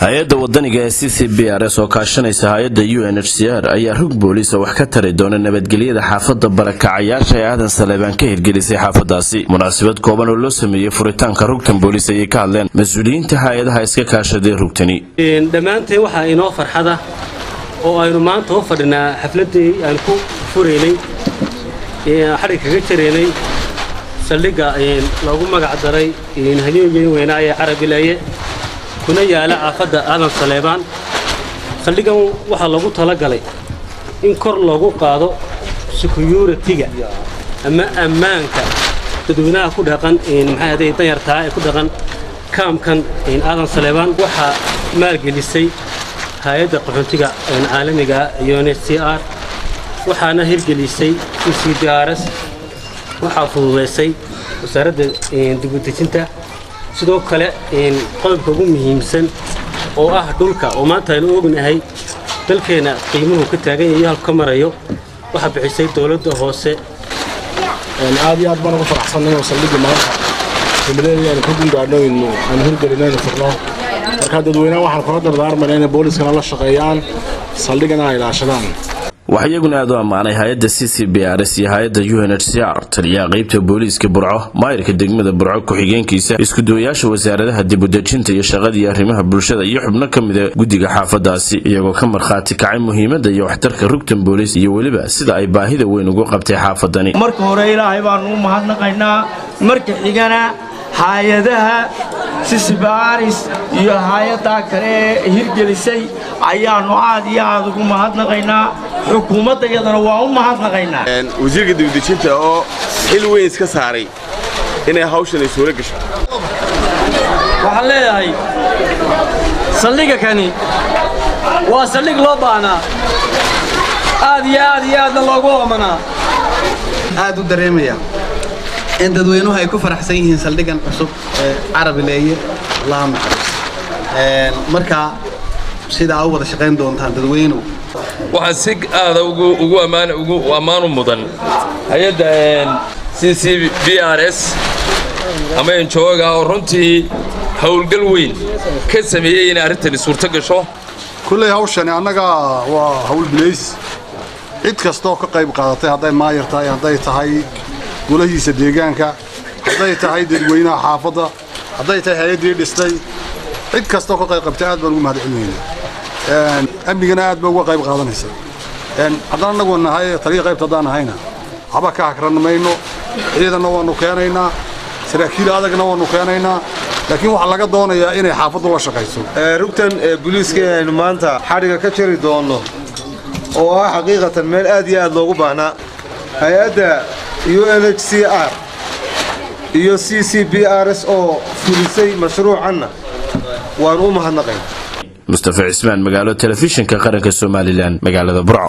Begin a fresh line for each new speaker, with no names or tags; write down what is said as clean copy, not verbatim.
hay-adda wadaniga ee CCBRS oo kaashanaysa hay-adda UNHCR ayaa rug booliis wax ka tari doona nabadgelyada xaafadda barakacayaasha ee Aadan Saleebaan ka hirgelisay xaafadaasi. Munaasabad kooban oo loo sameeyay furitaanka rugtan booliis ay ka hadleen mas'uuliyiinta hay-adaha iska kaashaday rugtani.
Dhamaantii waxa inoo farxada oo aynu maanta u fadhinaa xafladii aan ku fureynay xarig kaga jireynay saldhigga lagu magac daray halyeeyay weynaaye Carabilaye kuna yaala aafada Aadan Saleebaan. saldhiggan waxa lagu talagalay in kor lagu qaado security-ga ama ammaanka dadweynaha ku dhaqan maxay danyarta ay ku dhaqan kaamkan Aadan Saleebaan. waxa maalgelisay hay'adda qaxootiga caalamiga UNHCR waxaana hirgelisay CCBRS waxa fududeysay wasaaradda dib-u-dejinta. sidoo kale qodobka ugu muhiimsan oo ah dhulka oo maanta aynu ognahay dalkeena qiimuhu ka taagan yahay halka marayo waxa bixisay dawladda hoose.
aad iyo aad baan ugu faraxsanahay oo saldhigga maanta xilliyeedii aan ku gaadhno aan hirgelinayno furno marka dadweynaha waxaan kula dardaarmaynaa in booliiskana la shaqeeyaan saldhiggana ay ilaashadaan.
waxayaguna aad u amaanay hay'adda CCBRS iyo hay'adda UNHCR taliyaha qaybta booliiska Burco maayirka degmada Burco ku xigeenkiisa isku duwayaasha wasaaradaha dib-u-dejinta iyo shaqada iyo arrimaha bulshada iyo xubno kamid ah guddiga xaafadaasi iyagoo ka marxaati kacay muhiimadda iyo waxtarka rugtan booliis iyo waliba sida ay baahida weyn ugu qabtay xaafadani.
marka hore Ilaahay baan u mahadnaqaynaa marka xigana hay'adaha CCBRS iyo hay'adaha kale hirgelisay ayaanu aad iyo aad ugu mahadnaqaynaa. xukuumadda iyadana waa u mahadnaqaynaa
wasiirka dib-u-dejinta oo xil weyn iska saaray inay hawshan ay soo gasho.
waxaan leeyahay saldhigga kani waa saldhig loo baahnaa aad iyo aad loogu oomanaa.
aad u dareemaya in dadweynuhu ay ku faraxsan yihiin saldhiggan cusub ee Carabilaye Allaha maxariis. marka sida ay wada shaqeyn doontaan dadweynuhu
waxaan si aad ugu ammaan mudan hay'adda CCBRS ama jooga oo runtii hawlgal weyn ka sameeyay in arrintan suurta gasho.
kulley hawshan annaga waa hawl bileys cid kasta oo ka qayb qaadatay haday maayir tahay haday tahay golahiisa deegaanka haday tahay dadweynaha xaafadda haday tahay hay'adii dhistay cid kasta oo ka qayb qabtay aad baan ugu mahadcelinaynaa. amnigana aad baa uga qayb qaadanaysa. haddana anagu nahay taliya qaybta haddaan nahayna haba ka hakran mayno ciidana waanu keenaynaa saraakiil adagna waanu keenaynaa laakiin waxa laga doonayaa inay xaafaddu la shaqayso.
rugtan booliiska aynu maanta xariga ka jari doono oo ah xaqiiqatan meel aad iyo aad loogu baahnaa hay'adda UNHCR iyo CCBRS oo fulisay mashruucanna waan u mahadnaqaynaa.
Mustafa Ismaan magaalo telefishinka qaranka Somaliland magaalada Burco.